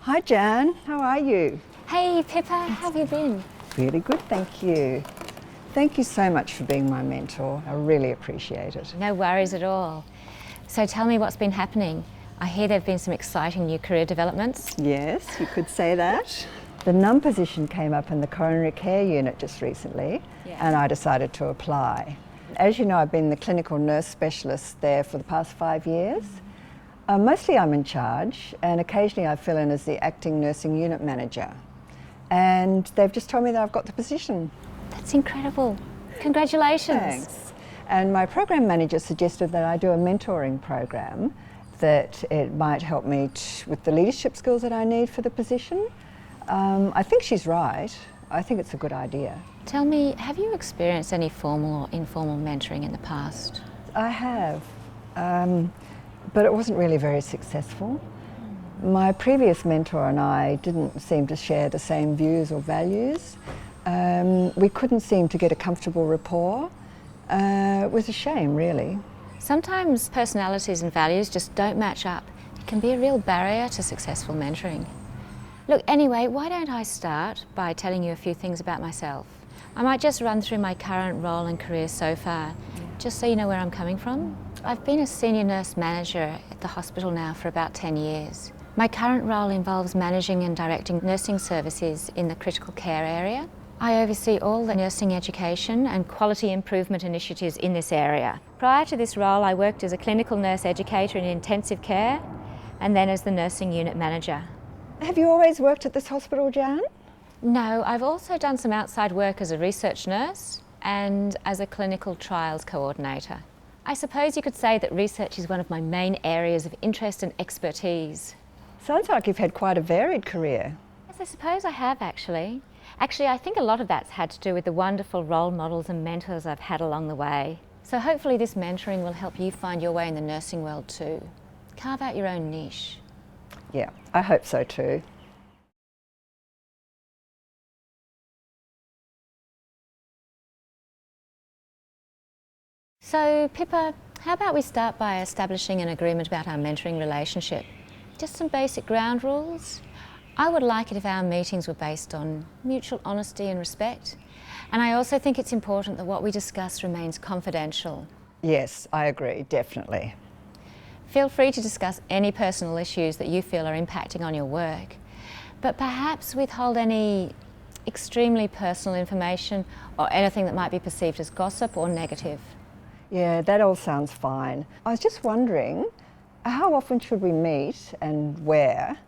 Hi Jan, how are you? Hey Pippa, how have you been? Really good, thank you. Thank you so much for being my mentor. I really appreciate it. No worries at all. So tell me what's been happening. I hear there have been some exciting new career developments. Yes, you could say that. The NUM position came up in the coronary care unit just recently, and I decided to apply. As you know, I've been the clinical nurse specialist there for the past 5 years. Mostly I'm in charge, and occasionally I fill in as the acting nursing unit manager. And they've just told me that I've got the position. That's incredible. Congratulations. Thanks. And my program manager suggested that I do a mentoring program, that it might help me with the leadership skills that I need for the position. I think she's right. I think it's a good idea. Tell me, have you experienced any formal or informal mentoring in the past? I have, but it wasn't really very successful. My previous mentor and I didn't seem to share the same views or values. We couldn't seem to get a comfortable rapport. It was a shame, really. Sometimes personalities and values just don't match up. It can be a real barrier to successful mentoring. Look, anyway, why don't I start by telling you a few things about myself? I might just run through my current role and career so far, just so you know where I'm coming from. I've been a senior nurse manager at the hospital now for about 10 years. My current role involves managing and directing nursing services in the critical care area. I oversee all the nursing education and quality improvement initiatives in this area. Prior to this role, I worked as a clinical nurse educator in intensive care and then as the nursing unit manager. Have you always worked at this hospital, Jan? No, I've also done some outside work as a research nurse and as a clinical trials coordinator. I suppose you could say that research is one of my main areas of interest and expertise. Sounds like you've had quite a varied career. Yes, I suppose I have actually. I think a lot of that's had to do with the wonderful role models and mentors I've had along the way. So hopefully this mentoring will help you find your way in the nursing world too. Carve out your own niche. Yeah, I hope so too. So Pippa, how about we start by establishing an agreement about our mentoring relationship? Just some basic ground rules. I would like it if our meetings were based on mutual honesty and respect. And I also think it's important that what we discuss remains confidential. Yes, I agree, definitely. Feel free to discuss any personal issues that you feel are impacting on your work, but perhaps withhold any extremely personal information or anything that might be perceived as gossip or negative. Yeah, that all sounds fine. I was just wondering, how often should we meet and where?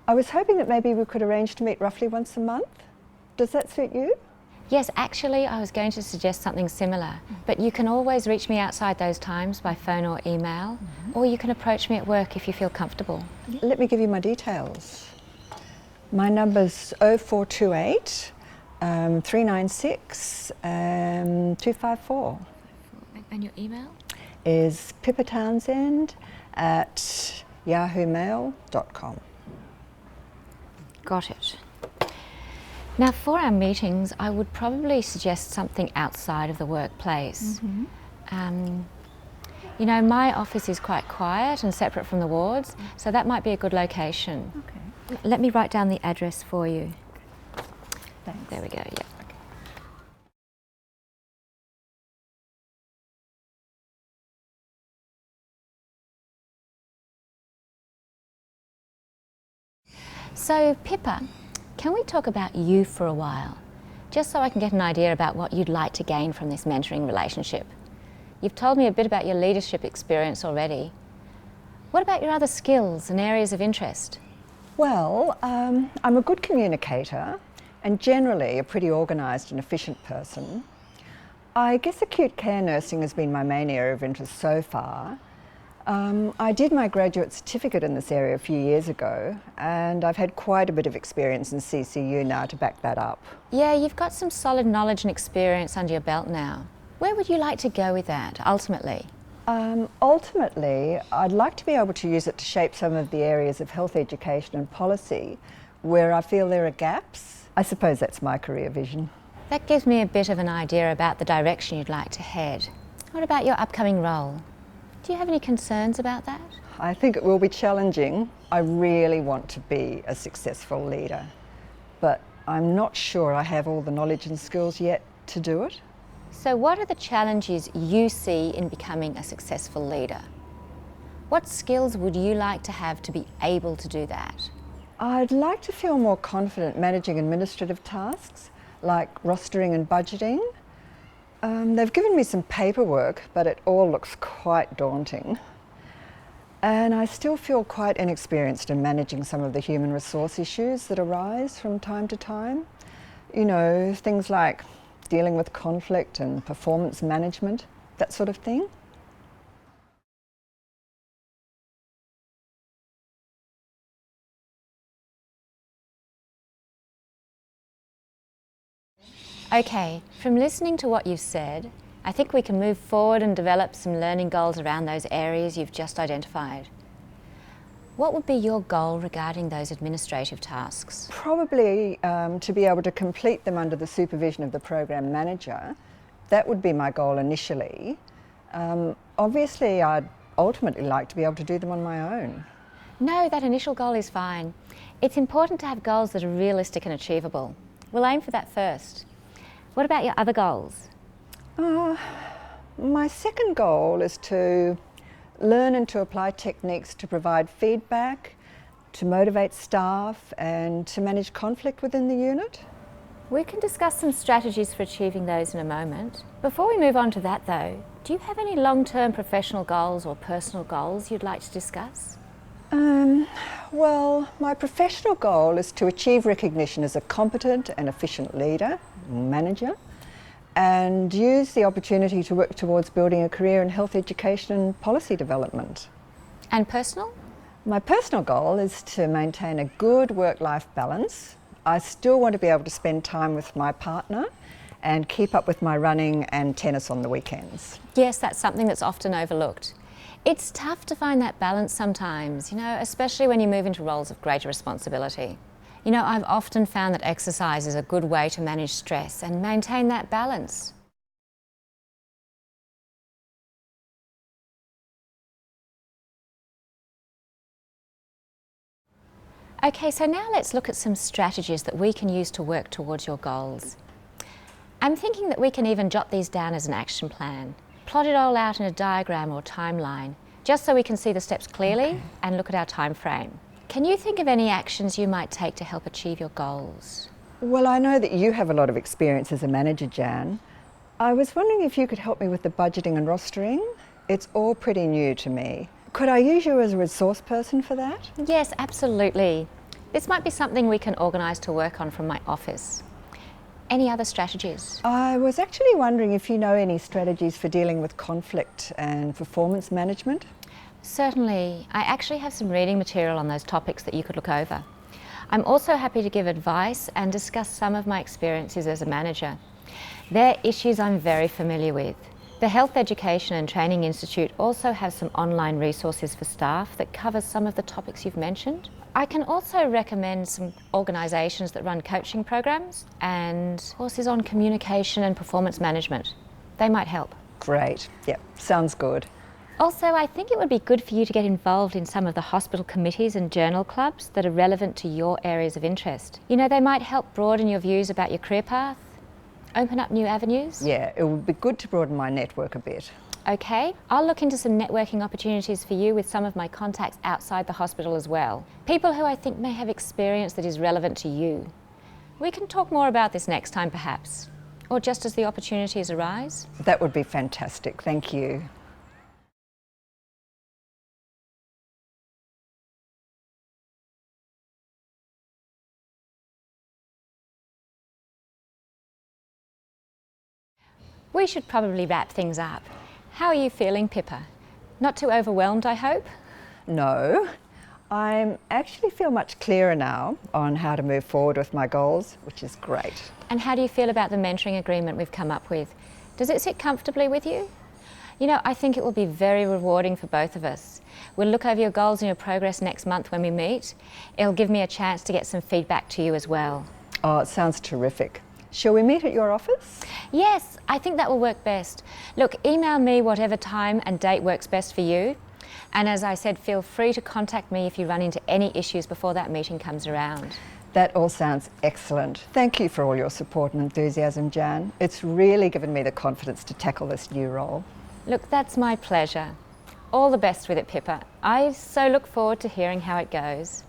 I was hoping that maybe we could arrange to meet roughly once a month. Does that suit you? Yes, actually, I was going to suggest something similar, but you can always reach me outside those times by phone or email, or you can approach me at work if you feel comfortable. Let me give you my details. My number's 0428 396 254. And your email? Is pippatownsend@yahoomail.com. Got it. Now for our meetings, I would probably suggest something outside of the workplace. You know, my office is quite quiet and separate from the wards, so that might be a good location. Okay. Let me write down the address for you. Thanks. There we go, yeah. So Pippa, can we talk about you for a while? Just so I can get an idea about what you'd like to gain from this mentoring relationship. You've told me a bit about your leadership experience already. What about your other skills and areas of interest? Well, I'm a good communicator and generally a pretty organised and efficient person. I guess acute care nursing has been my main area of interest so far. I did my graduate certificate in this area a few years ago, and I've had quite a bit of experience in CCU now to back that up. Yeah, you've got some solid knowledge and experience under your belt now. Where would you like to go with that, ultimately? Ultimately, I'd like to be able to use it to shape some of the areas of health education and policy where I feel there are gaps. I suppose that's my career vision. That gives me a bit of an idea about the direction you'd like to head. What about your upcoming role? Do you have any concerns about that? I think it will be challenging. I really want to be a successful leader, but I'm not sure I have all the knowledge and skills yet to do it. So what are the challenges you see in becoming a successful leader? What skills would you like to have to be able to do that? I'd like to feel more confident managing administrative tasks like rostering and budgeting. They've given me some paperwork, but it all looks quite daunting. And I still feel quite inexperienced in managing some of the human resource issues that arise from time to time. You know, things like dealing with conflict and performance management, that sort of thing. Okay, from listening to what you've said, I think we can move forward and develop some learning goals around those areas you've just identified. What would be your goal regarding those administrative tasks? Probably to be able to complete them under the supervision of the program manager. That would be my goal initially. Obviously, I'd ultimately like to be able to do them on my own. No, that initial goal is fine. It's important to have goals that are realistic and achievable. We'll aim for that first. What about your other goals? My second goal is to learn and to apply techniques to provide feedback, to motivate staff and to manage conflict within the unit. We can discuss some strategies for achieving those in a moment. Before we move on to that though, do you have any long-term professional goals or personal goals you'd like to discuss? Well, my professional goal is to achieve recognition as a competent and efficient leader, manager, and use the opportunity to work towards building a career in health education and policy development. And personal? My personal goal is to maintain a good work-life balance. I still want to be able to spend time with my partner and keep up with my running and tennis on the weekends. Yes, that's something that's often overlooked. It's tough to find that balance sometimes, especially when you move into roles of greater responsibility. I've often found that exercise is a good way to manage stress and maintain that balance. Okay, so now let's look at some strategies that we can use to work towards your goals. I'm thinking that we can even jot these down as an action plan. Plot it all out in a diagram or timeline, just so we can see the steps clearly and look at our time frame. Can you think of any actions you might take to help achieve your goals? Well, I know that you have a lot of experience as a manager, Jan. I was wondering if you could help me with the budgeting and rostering. It's all pretty new to me. Could I use you as a resource person for that? Yes, absolutely. This might be something we can organise to work on from my office. Any other strategies? I was actually wondering if you know any strategies for dealing with conflict and performance management. Certainly. I actually have some reading material on those topics that you could look over. I'm also happy to give advice and discuss some of my experiences as a manager. They're issues I'm very familiar with. The Health Education and Training Institute also has some online resources for staff that covers some of the topics you've mentioned. I can also recommend some organisations that run coaching programs and courses on communication and performance management. They might help. Great. Yep, sounds good. Also, I think it would be good for you to get involved in some of the hospital committees and journal clubs that are relevant to your areas of interest. They might help broaden your views about your career path, open up new avenues. Yeah, it would be good to broaden my network a bit. Okay, I'll look into some networking opportunities for you with some of my contacts outside the hospital as well. People who I think may have experience that is relevant to you. We can talk more about this next time perhaps, or just as the opportunities arise. That would be fantastic, thank you. We should probably wrap things up. How are you feeling, Pippa? Not too overwhelmed, I hope? No, I actually feel much clearer now on how to move forward with my goals, which is great. And how do you feel about the mentoring agreement we've come up with? Does it sit comfortably with you? I think it will be very rewarding for both of us. We'll look over your goals and your progress next month when we meet. It'll give me a chance to get some feedback to you as well. Oh, it sounds terrific. Shall we meet at your office? Yes, I think that will work best. Look, email me whatever time and date works best for you. And as I said, feel free to contact me if you run into any issues before that meeting comes around. That all sounds excellent. Thank you for all your support and enthusiasm, Jan. It's really given me the confidence to tackle this new role. Look, that's my pleasure. All the best with it, Pippa. I so look forward to hearing how it goes.